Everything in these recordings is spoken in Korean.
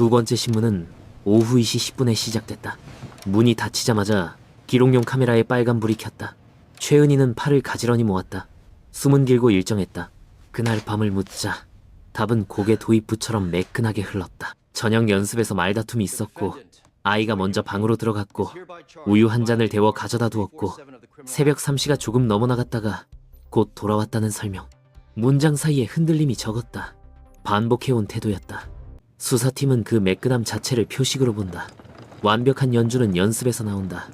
두 번째 신문은 오후 2시 10분에 시작됐다. 문이 닫히자마자 기록용 카메라에 빨간불이 켰다. 최은희는 팔을 가지런히 모았다. 숨은 길고 일정했다. 그날 밤을 묻자 답은 고개 도입부처럼 매끈하게 흘렀다. 저녁 연습에서 말다툼이 있었고 아이가 먼저 방으로 들어갔고 우유 한 잔을 데워 가져다 두었고 새벽 3시가 조금 넘어나갔다가 곧 돌아왔다는 설명. 문장 사이에 흔들림이 적었다. 반복해온 태도였다. 수사팀은 그 매끈함 자체를 표식으로 본다. 완벽한 연주는 연습에서 나온다.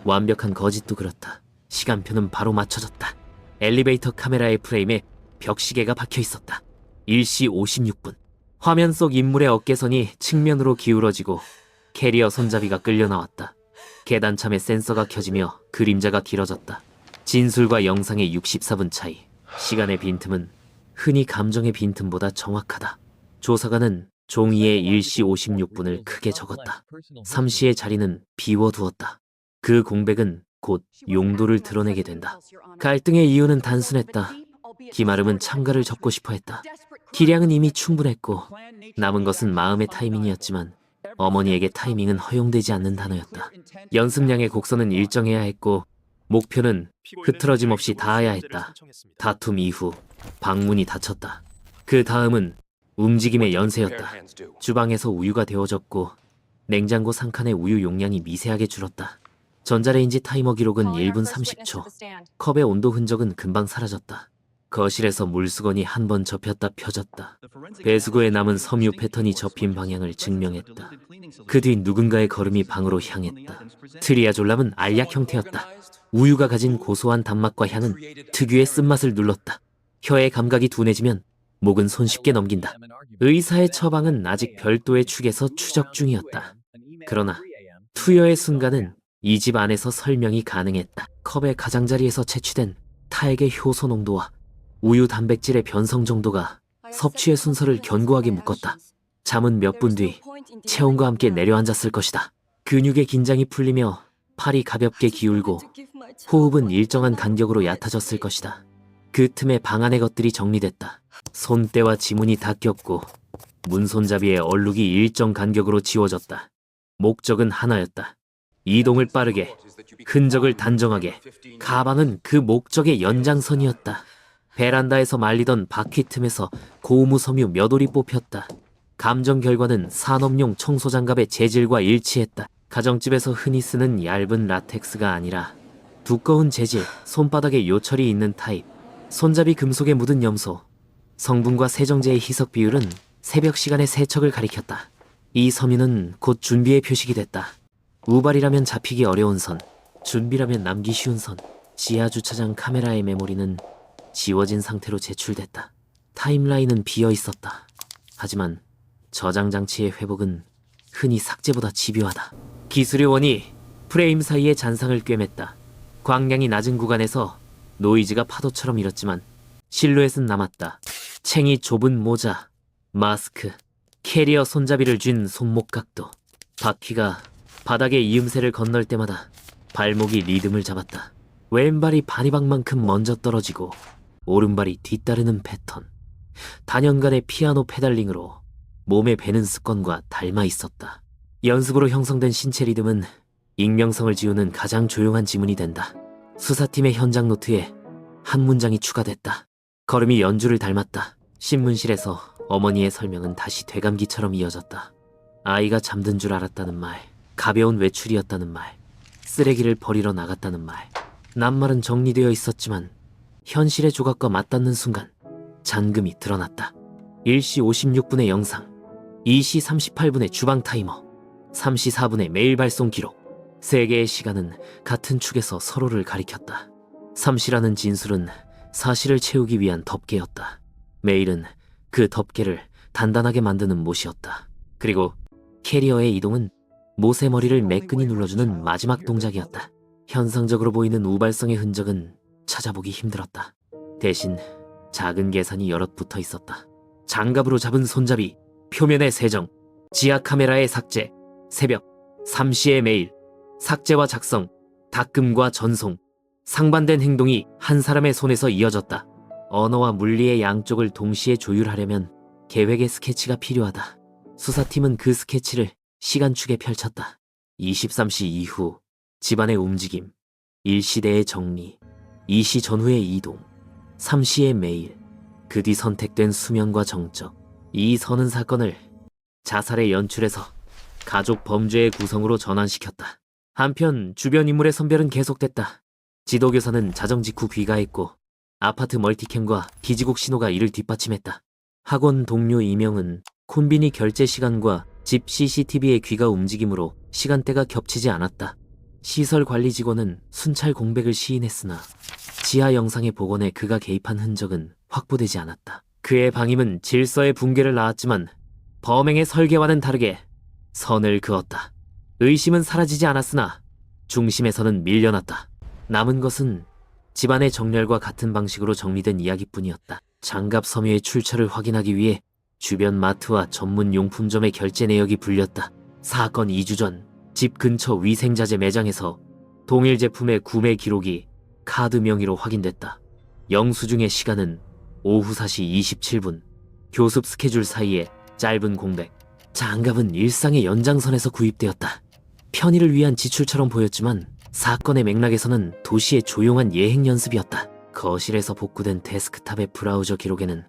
완벽한 거짓도 그렇다. 시간표는 바로 맞춰졌다. 엘리베이터 카메라의 프레임에 벽시계가 박혀 있었다. 1시 56분. 화면 속 인물의 어깨선이 측면으로 기울어지고 캐리어 손잡이가 끌려 나왔다. 계단참에 센서가 켜지며 그림자가 길어졌다. 진술과 영상의 64분 차이. 시간의 빈틈은 흔히 감정의 빈틈보다 정확하다. 조사관은 종이에 1시 56분을 크게 적었다. 3시의 자리는 비워두었다. 그 공백은 곧 용도를 드러내게 된다. 갈등의 이유는 단순했다. 김아름은 참가를 접고 싶어 했다. 기량은 이미 충분했고 남은 것은 마음의 타이밍이었지만 어머니에게 타이밍은 허용되지 않는 단어였다. 연습량의 곡선은 일정해야 했고 목표는 흐트러짐 없이 닿아야 했다. 다툼 이후 방문이 닫혔다. 그 다음은 움직임의 연쇄였다. 주방에서 우유가 데워졌고 냉장고 상칸의 우유 용량이 미세하게 줄었다. 전자레인지 타이머 기록은 1분 30초. 컵의 온도 흔적은 금방 사라졌다. 거실에서 물수건이 한 번 접혔다 펴졌다. 배수구에 남은 섬유 패턴이 접힌 방향을 증명했다. 그 뒤 누군가의 걸음이 방으로 향했다. 트리아졸람은 알약 형태였다. 우유가 가진 고소한 단맛과 향은 특유의 쓴맛을 눌렀다. 혀의 감각이 둔해지면 목은 손쉽게 넘긴다. 의사의 처방은 아직 별도의 축에서 추적 중이었다. 그러나 투여의 순간은 이 집 안에서 설명이 가능했다. 컵의 가장자리에서 채취된 탈계 효소 농도와 우유 단백질의 변성 정도가 섭취의 순서를 견고하게 묶었다. 잠은 몇 분 뒤 체온과 함께 내려앉았을 것이다. 근육의 긴장이 풀리며 팔이 가볍게 기울고 호흡은 일정한 간격으로 얕아졌을 것이다. 그 틈에 방 안의 것들이 정리됐다. 손때와 지문이 닦였고 문손잡이의 얼룩이 일정 간격으로 지워졌다. 목적은 하나였다. 이동을 빠르게, 흔적을 단정하게. 가방은 그 목적의 연장선이었다. 베란다에서 말리던 바퀴 틈에서 고무 섬유 몇 올이 뽑혔다. 감정 결과는 산업용 청소장갑의 재질과 일치했다. 가정집에서 흔히 쓰는 얇은 라텍스가 아니라 두꺼운 재질, 손바닥에 요철이 있는 타입. 손잡이 금속에 묻은 염소. 성분과 세정제의 희석 비율은 새벽 시간의 세척을 가리켰다. 이 섬유는 곧 준비의 표식이 됐다. 우발이라면 잡히기 어려운 선, 준비라면 남기 쉬운 선. 지하 주차장 카메라의 메모리는 지워진 상태로 제출됐다. 타임라인은 비어 있었다. 하지만 저장 장치의 회복은 흔히 삭제보다 집요하다. 기술요원이 프레임 사이의 잔상을 꿰맸다. 광량이 낮은 구간에서 노이즈가 파도처럼 일었지만 실루엣은 남았다. 챙이 좁은 모자, 마스크, 캐리어 손잡이를 쥔 손목 각도. 바퀴가 바닥에 이음새를 건널 때마다 발목이 리듬을 잡았다. 왼발이 바니방만큼 먼저 떨어지고 오른발이 뒤따르는 패턴. 단연간의 피아노 페달링으로 몸에 배는 습관과 닮아 있었다. 연습으로 형성된 신체 리듬은 익명성을 지우는 가장 조용한 지문이 된다. 수사팀의 현장 노트에 한 문장이 추가됐다. 걸음이 연주를 닮았다. 신문실에서 어머니의 설명은 다시 되감기처럼 이어졌다. 아이가 잠든 줄 알았다는 말, 가벼운 외출이었다는 말, 쓰레기를 버리러 나갔다는 말. 낱말은 정리되어 있었지만 현실의 조각과 맞닿는 순간 잔금이 드러났다. 1시 56분의 영상, 2시 38분의 주방 타이머, 3시 4분의 메일 발송 기록. 세 개의 시간은 같은 축에서 서로를 가리켰다. 3시라는 진술은 사실을 채우기 위한 덮개였다. 메일은 그 덮개를 단단하게 만드는 못이었다. 그리고 캐리어의 이동은 못의 머리를 매끈히 눌러주는 마지막 동작이었다. 현상적으로 보이는 우발성의 흔적은 찾아보기 힘들었다. 대신 작은 계산이 여럿 붙어 있었다. 장갑으로 잡은 손잡이, 표면의 세정, 지하 카메라의 삭제, 새벽 3시의 메일, 삭제와 작성, 닦음과 전송. 상반된 행동이 한 사람의 손에서 이어졌다. 언어와 물리의 양쪽을 동시에 조율하려면 계획의 스케치가 필요하다. 수사팀은 그 스케치를 시간축에 펼쳤다. 23시 이후 집안의 움직임, 1시대의 정리, 2시 전후의 이동, 3시의 매일, 그 뒤 선택된 수면과 정적. 이 서는 사건을 자살의 연출에서 가족 범죄의 구성으로 전환시켰다. 한편 주변 인물의 선별은 계속됐다. 지도교사는 자정 직후 귀가했고 아파트 멀티캠과 기지국 신호가 이를 뒷받침했다. 학원 동료 이명은 콤비니 결제 시간과 집 CCTV의 귀가 움직임으로 시간대가 겹치지 않았다. 시설 관리 직원은 순찰 공백을 시인했으나 지하 영상의 복원에 그가 개입한 흔적은 확보되지 않았다. 그의 방임은 질서의 붕괴를 낳았지만 범행의 설계와는 다르게 선을 그었다. 의심은 사라지지 않았으나 중심에서는 밀려났다. 남은 것은 집안의 정렬과 같은 방식으로 정리된 이야기뿐이었다. 장갑 섬유의 출처를 확인하기 위해 주변 마트와 전문 용품점의 결제 내역이 불렸다. 사건 2주 전 집 근처 위생자재 매장에서 동일 제품의 구매 기록이 카드 명의로 확인됐다. 영수증의 시간은 오후 4시 27분. 교습 스케줄 사이에 짧은 공백. 장갑은 일상의 연장선에서 구입되었다. 편의를 위한 지출처럼 보였지만 사건의 맥락에서는 도시의 조용한 예행 연습이었다. 거실에서 복구된 데스크탑의 브라우저 기록에는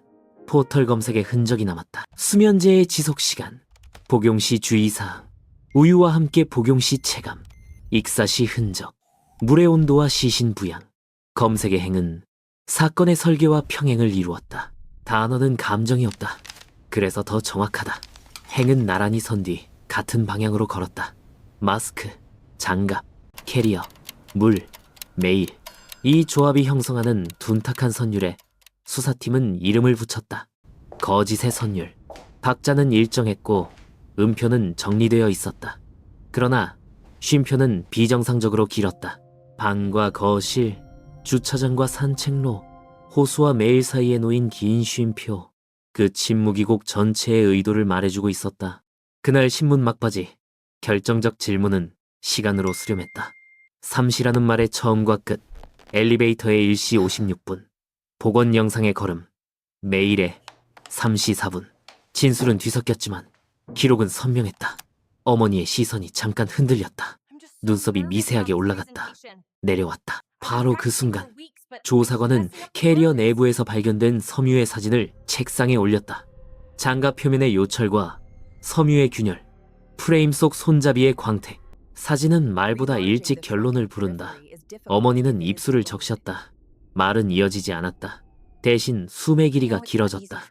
포털 검색의 흔적이 남았다. 수면제의 지속시간, 복용시 주의사항, 우유와 함께 복용시 체감, 익사시 흔적, 물의 온도와 시신 부양. 검색의 행은 사건의 설계와 평행을 이루었다. 단어는 감정이 없다. 그래서 더 정확하다. 행은 나란히 선 뒤 같은 방향으로 걸었다. 마스크, 장갑, 캐리어, 물, 메일. 이 조합이 형성하는 둔탁한 선율에 수사팀은 이름을 붙였다. 거짓의 선율. 박자는 일정했고 음표는 정리되어 있었다. 그러나 쉼표는 비정상적으로 길었다. 방과 거실, 주차장과 산책로, 호수와 매일 사이에 놓인 긴 쉼표. 그 침묵이곡 전체의 의도를 말해주고 있었다. 그날 신문 막바지 결정적 질문은 시간으로 수렴했다. 3시라는 말의 처음과 끝, 엘리베이터의 1시 56분, 복원 영상의 걸음, 메일의 3시 4분. 진술은 뒤섞였지만 기록은 선명했다. 어머니의 시선이 잠깐 흔들렸다. 눈썹이 미세하게 올라갔다. 내려왔다. 바로 그 순간 조사관은 캐리어 내부에서 발견된 섬유의 사진을 책상에 올렸다. 장갑 표면의 요철과 섬유의 균열, 프레임 속 손잡이의 광택. 사진은 말보다 일찍 결론을 부른다. 어머니는 입술을 적셨다. 말은 이어지지 않았다. 대신 숨의 길이가 길어졌다.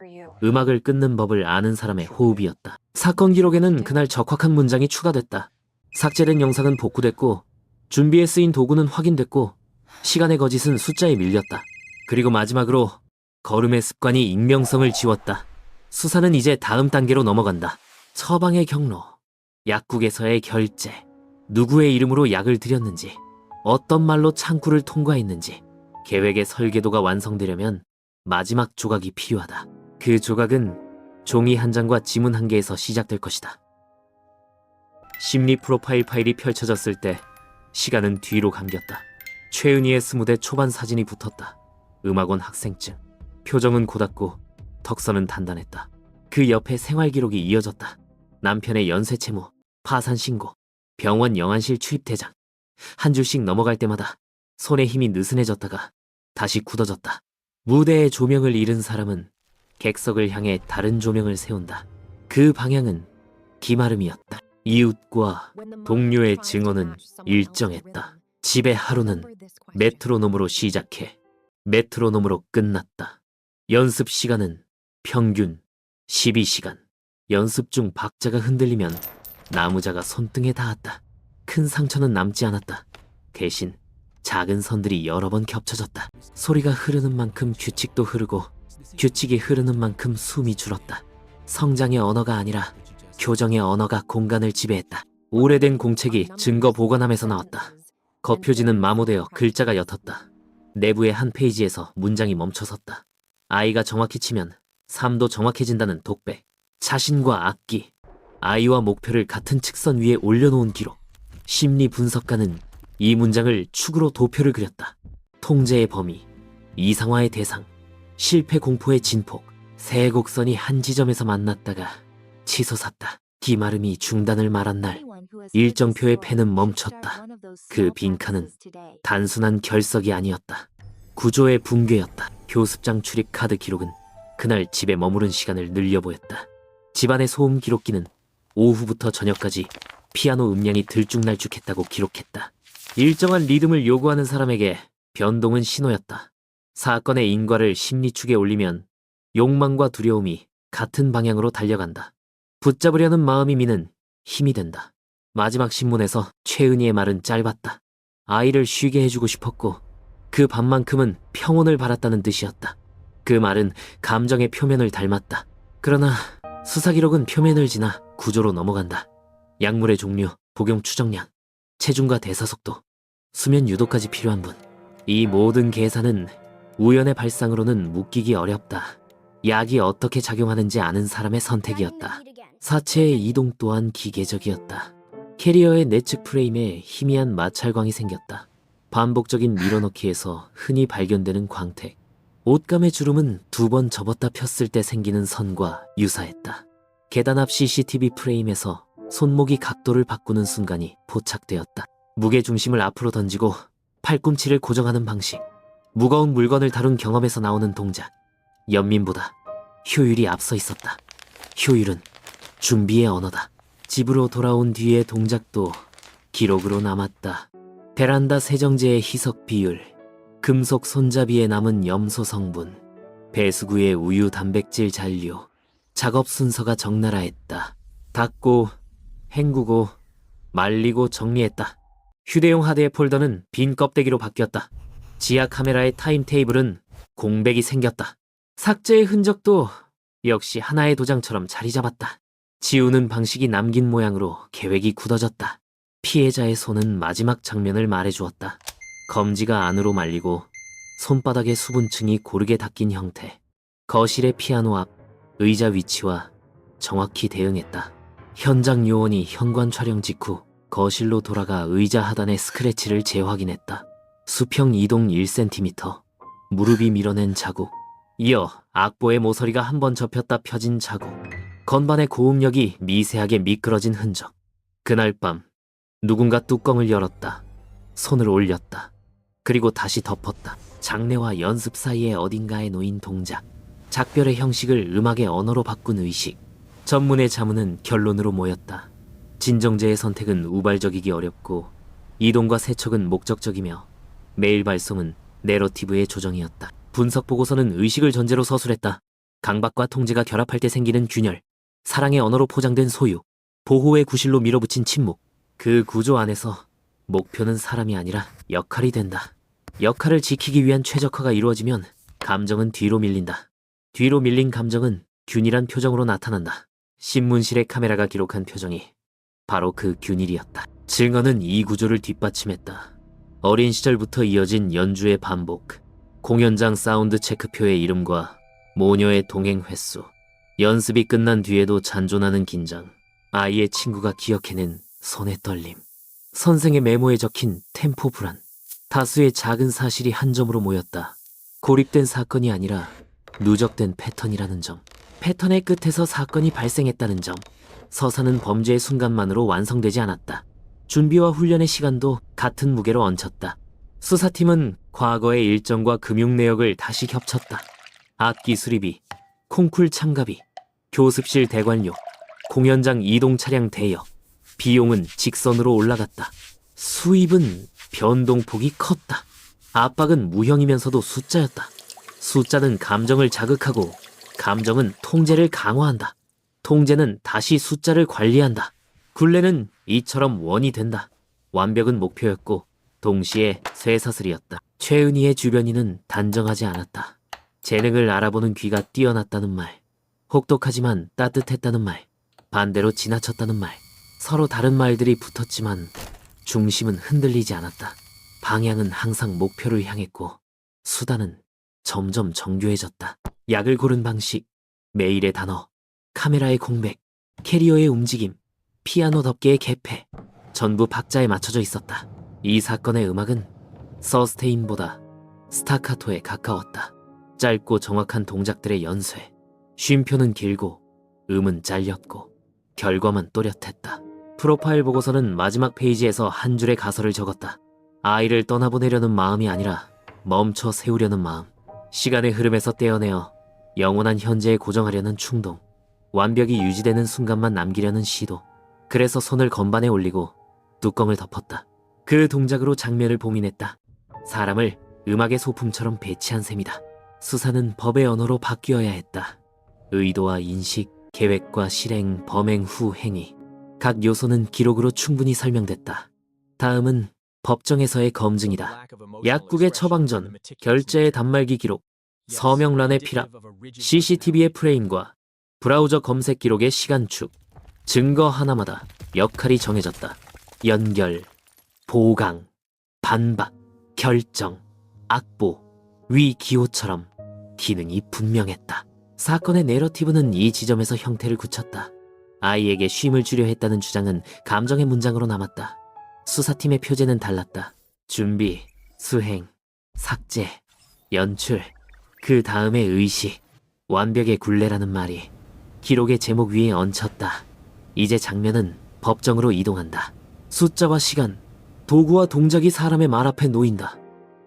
음악을 끊는 법을 아는 사람의 호흡이었다. 사건 기록에는 그날 적확한 문장이 추가됐다. 삭제된 영상은 복구됐고 준비에 쓰인 도구는 확인됐고 시간의 거짓은 숫자에 밀렸다. 그리고 마지막으로 걸음의 습관이 익명성을 지웠다. 수사는 이제 다음 단계로 넘어간다. 처방의 경로, 약국에서의 결제, 누구의 이름으로 약을 들였는지, 어떤 말로 창구를 통과했는지. 계획의 설계도가 완성되려면 마지막 조각이 필요하다. 그 조각은 종이 한 장과 지문 한 개에서 시작될 것이다. 심리 프로파일 파일이 펼쳐졌을 때 시간은 뒤로 감겼다. 최은희의 20대 초반 사진이 붙었다. 음악원 학생증. 표정은 고닫고 턱선은 단단했다. 그 옆에 생활기록이 이어졌다. 남편의 연쇄 채무, 파산 신고, 병원 영안실 출입 대장. 한 줄씩 넘어갈 때마다 손에 힘이 느슨해졌다가 다시 굳어졌다. 무대의 조명을 잃은 사람은 객석을 향해 다른 조명을 세운다. 그 방향은 기마름이었다. 이웃과 동료의 증언은 일정했다. 집의 하루는 메트로놈으로 시작해 메트로놈으로 끝났다. 연습 시간은 평균 12시간. 연습 중 박자가 흔들리면 나무자가 손등에 닿았다. 큰 상처는 남지 않았다. 대신 작은 선들이 여러 번 겹쳐졌다. 소리가 흐르는 만큼 규칙도 흐르고 규칙이 흐르는 만큼 숨이 줄었다. 성장의 언어가 아니라 교정의 언어가 공간을 지배했다. 오래된 공책이 증거 보관함에서 나왔다. 겉표지는 마모되어 글자가 옅었다. 내부의 한 페이지에서 문장이 멈춰섰다. 아이가 정확히 치면 삶도 정확해진다는 독백. 자신과 악기, 아이와 목표를 같은 측선 위에 올려놓은 기록. 심리 분석가는 이 문장을 축으로 도표를 그렸다. 통제의 범위, 이상화의 대상, 실패 공포의 진폭. 세 곡선이 한 지점에서 만났다가 치솟았다. 기마름이 중단을 말한 날 일정표의 펜은 멈췄다. 그 빈칸은 단순한 결석이 아니었다. 구조의 붕괴였다. 교습장 출입 카드 기록은 그날 집에 머무른 시간을 늘려 보였다. 집안의 소음 기록기는 오후부터 저녁까지 피아노 음량이 들쭉날쭉했다고 기록했다. 일정한 리듬을 요구하는 사람에게 변동은 신호였다. 사건의 인과를 심리축에 올리면 욕망과 두려움이 같은 방향으로 달려간다. 붙잡으려는 마음이 미는 힘이 된다. 마지막 신문에서 최은희의 말은 짧았다. 아이를 쉬게 해주고 싶었고 그 밤만큼은 평온을 바랐다는 뜻이었다. 그 말은 감정의 표면을 닮았다. 그러나 수사기록은 표면을 지나 구조로 넘어간다. 약물의 종류, 복용 추정량, 체중과 대사속도, 수면 유도까지 필요한 분. 이 모든 계산은 우연의 발상으로는 묶이기 어렵다. 약이 어떻게 작용하는지 아는 사람의 선택이었다. 사체의 이동 또한 기계적이었다. 캐리어의 내측 프레임에 희미한 마찰광이 생겼다. 반복적인 밀어넣기에서 흔히 발견되는 광택. 옷감의 주름은 2번 접었다 폈을 때 생기는 선과 유사했다. 계단 앞 CCTV 프레임에서 손목이 각도를 바꾸는 순간이 포착되었다. 무게중심을 앞으로 던지고 팔꿈치를 고정하는 방식. 무거운 물건을 다룬 경험에서 나오는 동작. 연민보다 효율이 앞서 있었다. 효율은 준비의 언어다. 집으로 돌아온 뒤의 동작도 기록으로 남았다. 베란다 세정제의 희석 비율, 금속 손잡이에 남은 염소 성분, 배수구의 우유 단백질 잔류, 작업 순서가 적나라했다. 닦고, 헹구고, 말리고 정리했다. 휴대용 하드의 폴더는 빈 껍데기로 바뀌었다. 지하 카메라의 타임테이블은 공백이 생겼다. 삭제의 흔적도 역시 하나의 도장처럼 자리 잡았다. 지우는 방식이 남긴 모양으로 계획이 굳어졌다. 피해자의 손은 마지막 장면을 말해주었다. 검지가 안으로 말리고 손바닥의 수분층이 고르게 닦인 형태. 거실의 피아노 앞 의자 위치와 정확히 대응했다. 현장 요원이 현관 촬영 직후 거실로 돌아가 의자 하단의 스크래치를 재확인했다. 수평 이동 1cm, 무릎이 밀어낸 자국, 이어 악보의 모서리가 한 번 접혔다 펴진 자국, 건반의 고음력이 미세하게 미끄러진 흔적. 그날 밤 누군가 뚜껑을 열었다. 손을 올렸다. 그리고 다시 덮었다. 장례와 연습 사이에 어딘가에 놓인 동작. 작별의 형식을 음악의 언어로 바꾼 의식. 전문의 자문은 결론으로 모였다. 진정제의 선택은 우발적이기 어렵고 이동과 세척은 목적적이며 메일 발송은 내러티브의 조정이었다. 분석 보고서는 의식을 전제로 서술했다. 강박과 통제가 결합할 때 생기는 균열, 사랑의 언어로 포장된 소유, 보호의 구실로 밀어붙인 침묵. 그 구조 안에서 목표는 사람이 아니라 역할이 된다. 역할을 지키기 위한 최적화가 이루어지면 감정은 뒤로 밀린다. 뒤로 밀린 감정은 균일한 표정으로 나타난다. 신문실의 카메라가 기록한 표정이 바로 그 균일이었다. 증언은 이 구조를 뒷받침했다. 어린 시절부터 이어진 연주의 반복, 공연장 사운드 체크표의 이름과 모녀의 동행 횟수, 연습이 끝난 뒤에도 잔존하는 긴장, 아이의 친구가 기억해낸 손의 떨림, 선생의 메모에 적힌 템포 불안. 다수의 작은 사실이 한 점으로 모였다. 고립된 사건이 아니라 누적된 패턴이라는 점. 패턴의 끝에서 사건이 발생했다는 점. 서사는 범죄의 순간만으로 완성되지 않았다. 준비와 훈련의 시간도 같은 무게로 얹혔다. 수사팀은 과거의 일정과 금융 내역을 다시 겹쳤다. 악기 수리비, 콩쿨 참가비, 교습실 대관료, 공연장 이동 차량 대여. 비용은 직선으로 올라갔다. 수입은 변동폭이 컸다. 압박은 무형이면서도 숫자였다. 숫자는 감정을 자극하고 감정은 통제를 강화한다. 통제는 다시 숫자를 관리한다. 굴레는 이처럼 원이 된다. 완벽은 목표였고 동시에 쇠사슬이었다. 최은희의 주변인은 단정하지 않았다. 재능을 알아보는 귀가 뛰어났다는 말, 혹독하지만 따뜻했다는 말, 반대로 지나쳤다는 말. 서로 다른 말들이 붙었지만 중심은 흔들리지 않았다. 방향은 항상 목표를 향했고 수단은 점점 정교해졌다. 약을 고른 방식, 메일의 단어, 카메라의 공백, 캐리어의 움직임, 피아노 덮개의 개폐, 전부 박자에 맞춰져 있었다. 이 사건의 음악은 서스테인보다 스타카토에 가까웠다. 짧고 정확한 동작들의 연쇄, 쉼표는 길고 음은 잘렸고 결과만 또렷했다. 프로파일 보고서는 마지막 페이지에서 한 줄의 가설을 적었다. 아이를 떠나보내려는 마음이 아니라 멈춰 세우려는 마음. 시간의 흐름에서 떼어내어 영원한 현재에 고정하려는 충동. 완벽이 유지되는 순간만 남기려는 시도. 그래서 손을 건반에 올리고 뚜껑을 덮었다. 그 동작으로 장면을 봉인했다. 사람을 음악의 소품처럼 배치한 셈이다. 수사는 법의 언어로 바뀌어야 했다. 의도와 인식, 계획과 실행, 범행 후 행위. 각 요소는 기록으로 충분히 설명됐다. 다음은 법정에서의 검증이다. 약국의 처방전, 결제의 단말기 기록, 서명란의 필압, CCTV의 프레임과 브라우저 검색 기록의 시간축. 증거 하나마다 역할이 정해졌다. 연결, 보강, 반박, 결정, 악보, 위기호처럼 기능이 분명했다. 사건의 내러티브는 이 지점에서 형태를 굳혔다. 아이에게 쉼을 주려 했다는 주장은 감정의 문장으로 남았다. 수사팀의 표제는 달랐다. 준비, 수행, 삭제, 연출, 그 다음에 의식, 완벽의 굴레라는 말이 기록의 제목 위에 얹혔다. 이제 장면은 법정으로 이동한다. 숫자와 시간, 도구와 동작이 사람의 말 앞에 놓인다.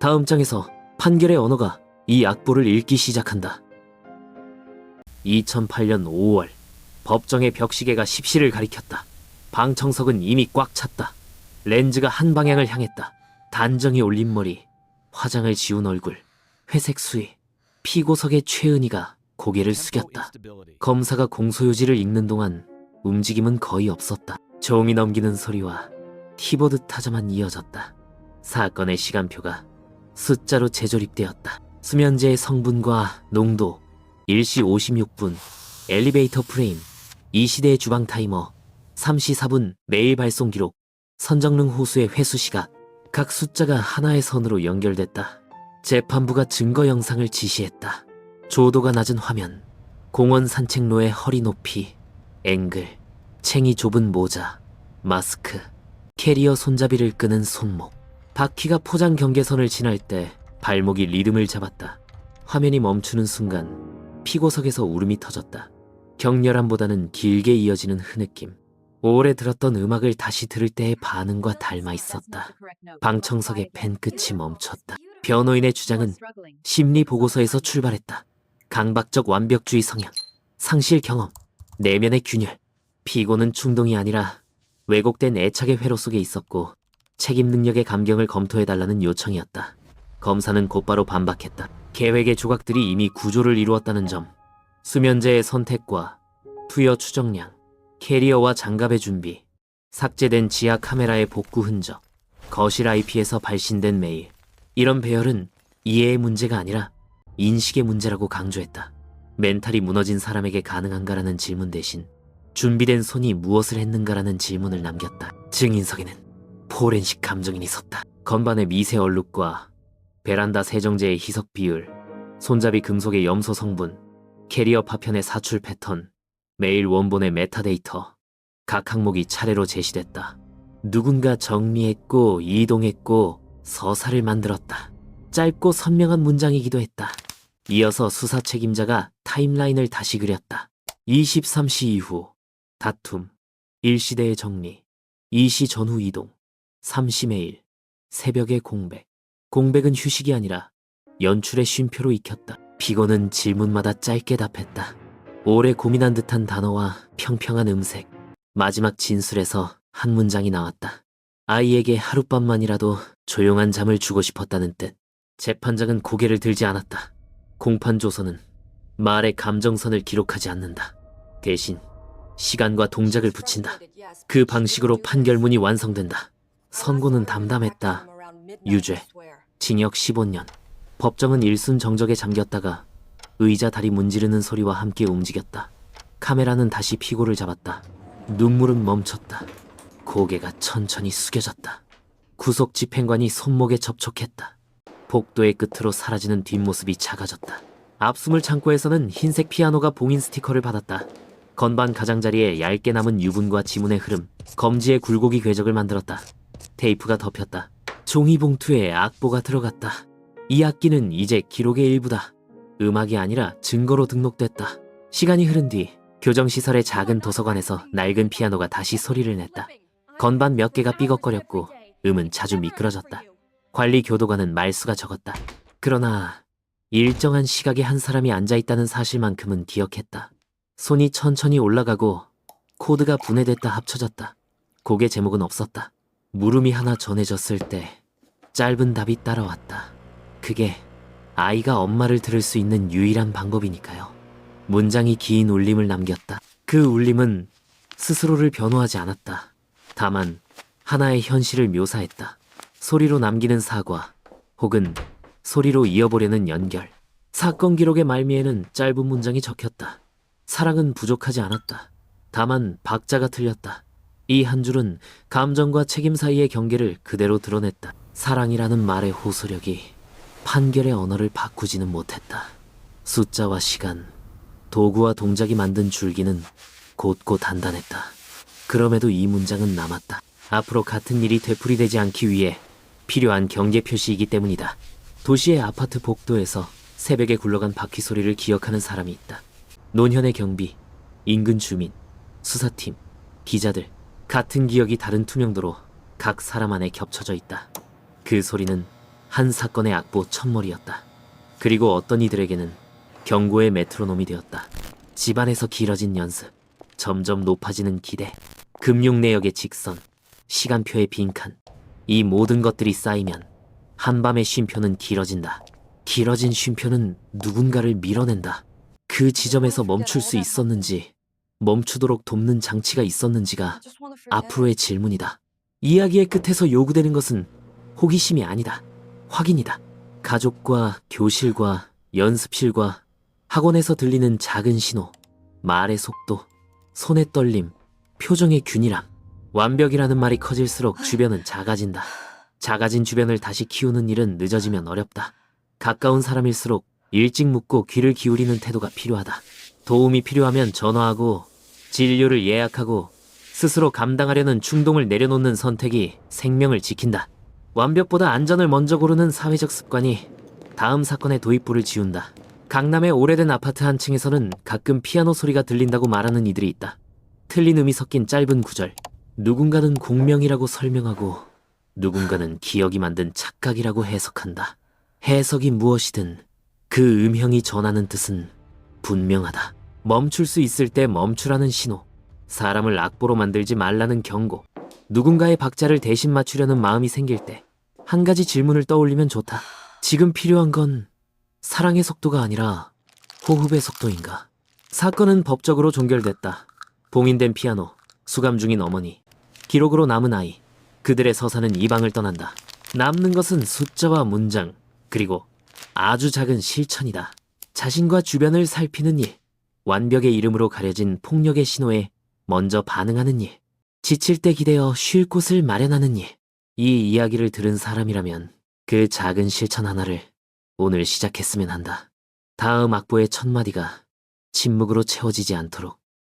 다음 장에서 판결의 언어가 이 악보를 읽기 시작한다. 2008년 5월, 법정의 벽시계가 십시를 가리켰다. 방청석은 이미 꽉 찼다. 렌즈가 한 방향을 향했다. 단정히 올린 머리, 화장을 지운 얼굴, 회색 수위. 피고석의 최은희가 고개를 숙였다. 검사가 공소요지를 읽는 동안 움직임은 거의 없었다. 종이 넘기는 소리와 키보드 타자만 이어졌다. 사건의 시간표가 숫자로 재조립되었다. 수면제의 성분과 농도, 1시 56분, 엘리베이터 프레임, 이 시대의 주방 타이머, 3시 4분 메일 발송 기록, 선정릉 호수의 회수 시각. 각 숫자가 하나의 선으로 연결됐다. 재판부가 증거 영상을 지시했다. 조도가 낮은 화면, 공원 산책로의 허리 높이, 앵글, 챙이 좁은 모자, 마스크, 캐리어 손잡이를 끄는 손목. 바퀴가 포장 경계선을 지날 때 발목이 리듬을 잡았다. 화면이 멈추는 순간 피고석에서 울음이 터졌다. 격렬함보다는 길게 이어지는 흐느낌. 오래 들었던 음악을 다시 들을 때의 반응과 닮아 있었다. 방청석의 펜 끝이 멈췄다. 변호인의 주장은 심리 보고서에서 출발했다. 강박적 완벽주의 성향, 상실 경험, 내면의 균열. 피고는 충동이 아니라 왜곡된 애착의 회로 속에 있었고 책임 능력의 감경을 검토해달라는 요청이었다. 검사는 곧바로 반박했다. 계획의 조각들이 이미 구조를 이루었다는 점, 수면제의 선택과 투여 추정량, 캐리어와 장갑의 준비, 삭제된 지하 카메라의 복구 흔적, 거실 IP에서 발신된 메일. 이런 배열은 이해의 문제가 아니라 인식의 문제라고 강조했다. 멘탈이 무너진 사람에게 가능한가라는 질문 대신 준비된 손이 무엇을 했는가라는 질문을 남겼다. 증인석에는 포렌식 감정인이 섰다. 건반의 미세 얼룩과 베란다 세정제의 희석 비율, 손잡이 금속의 염소 성분, 캐리어 파편의 사출 패턴, 메일 원본의 메타데이터. 각 항목이 차례로 제시됐다. 누군가 정리했고 이동했고 서사를 만들었다. 짧고 선명한 문장이기도 했다. 이어서 수사 책임자가 타임라인을 다시 그렸다. 23시 이후 다툼, 1시대의 정리, 2시 전후 이동, 3시 메일, 새벽의 공백. 공백은 휴식이 아니라 연출의 쉼표로 익혔다. 피고는 질문마다 짧게 답했다. 오래 고민한 듯한 단어와 평평한 음색. 마지막 진술에서 한 문장이 나왔다. 아이에게 하룻밤만이라도 조용한 잠을 주고 싶었다는 뜻. 재판장은 고개를 들지 않았다. 공판 조서는 말의 감정선을 기록하지 않는다. 대신 시간과 동작을 붙인다. 그 방식으로 판결문이 완성된다. 선고는 담담했다. 유죄, 징역 15년. 법정은 일순 정적에 잠겼다가 의자 다리 문지르는 소리와 함께 움직였다. 카메라는 다시 피고를 잡았다. 눈물은 멈췄다. 고개가 천천히 숙여졌다. 구속 집행관이 손목에 접촉했다. 복도의 끝으로 사라지는 뒷모습이 작아졌다. 압수물 창고에서는 흰색 피아노가 봉인 스티커를 받았다. 건반 가장자리에 얇게 남은 유분과 지문의 흐름, 검지의 굴곡이 궤적을 만들었다. 테이프가 덮였다. 종이봉투에 악보가 들어갔다. 이 악기는 이제 기록의 일부다. 음악이 아니라 증거로 등록됐다. 시간이 흐른 뒤 교정시설의 작은 도서관에서 낡은 피아노가 다시 소리를 냈다. 건반 몇 개가 삐걱거렸고 음은 자주 미끄러졌다. 관리 교도관은 말수가 적었다. 그러나 일정한 시각에 한 사람이 앉아있다는 사실만큼은 기억했다. 손이 천천히 올라가고 코드가 분해됐다 합쳐졌다. 곡의 제목은 없었다. 물음이 하나 전해졌을 때 짧은 답이 따라왔다. 그게 아이가 엄마를 들을 수 있는 유일한 방법이니까요. 문장이 긴 울림을 남겼다. 그 울림은 스스로를 변호하지 않았다. 다만 하나의 현실을 묘사했다. 소리로 남기는 사과, 혹은 소리로 이어보려는 연결. 사건 기록의 말미에는 짧은 문장이 적혔다. 사랑은 부족하지 않았다. 다만 박자가 틀렸다. 이 한 줄은 감정과 책임 사이의 경계를 그대로 드러냈다. 사랑이라는 말의 호소력이 판결의 언어를 바꾸지는 못했다. 숫자와 시간, 도구와 동작이 만든 줄기는 곧고 단단했다. 그럼에도 이 문장은 남았다. 앞으로 같은 일이 되풀이되지 않기 위해 필요한 경계 표시이기 때문이다. 도시의 아파트 복도에서 새벽에 굴러간 바퀴 소리를 기억하는 사람이 있다. 논현의 경비, 인근 주민, 수사팀, 기자들, 같은 기억이 다른 투명도로 각 사람 안에 겹쳐져 있다. 그 소리는 한 사건의 악보 첫머리였다. 그리고 어떤 이들에게는 경고의 메트로놈이 되었다. 집안에서 길어진 연습, 점점 높아지는 기대, 금융 내역의 직선, 시간표의 빈칸, 이 모든 것들이 쌓이면 한밤의 쉼표는 길어진다. 길어진 쉼표는 누군가를 밀어낸다. 그 지점에서 멈출 수 있었는지, 멈추도록 돕는 장치가 있었는지가 앞으로의 질문이다. 이야기의 끝에서 요구되는 것은 호기심이 아니다. 확인이다. 가족과 교실과 연습실과 학원에서 들리는 작은 신호, 말의 속도, 손의 떨림, 표정의 균일함. 완벽이라는 말이 커질수록 주변은 작아진다. 작아진 주변을 다시 키우는 일은 늦어지면 어렵다. 가까운 사람일수록 일찍 묻고 귀를 기울이는 태도가 필요하다. 도움이 필요하면 전화하고 진료를 예약하고 스스로 감당하려는 충동을 내려놓는 선택이 생명을 지킨다. 완벽보다 안전을 먼저 고르는 사회적 습관이 다음 사건의 도입부를 지운다. 강남의 오래된 아파트 한 층에서는 가끔 피아노 소리가 들린다고 말하는 이들이 있다. 틀린 음이 섞인 짧은 구절. 누군가는 공명이라고 설명하고 누군가는 기억이 만든 착각이라고 해석한다. 해석이 무엇이든 그 음형이 전하는 뜻은 분명하다. 멈출 수 있을 때 멈추라는 신호, 사람을 악보로 만들지 말라는 경고, 누군가의 박자를 대신 맞추려는 마음이 생길 때 한 가지 질문을 떠올리면 좋다. 지금 필요한 건 사랑의 속도가 아니라 호흡의 속도인가? 사건은 법적으로 종결됐다. 봉인된 피아노, 수감 중인 어머니, 기록으로 남은 아이, 그들의 서사는 이 방을 떠난다. 남는 것은 숫자와 문장, 그리고 아주 작은 실천이다. 자신과 주변을 살피는 일, 완벽의 이름으로 가려진 폭력의 신호에 먼저 반응하는 일, 지칠 때 기대어 쉴 곳을 마련하는 일. 이 이야기를 들은 사람이라면 그 작은 실천 하나를 오늘 시작했으면 한다. 다음 악보의 첫 마디가 침묵으로 채워지지 않도록.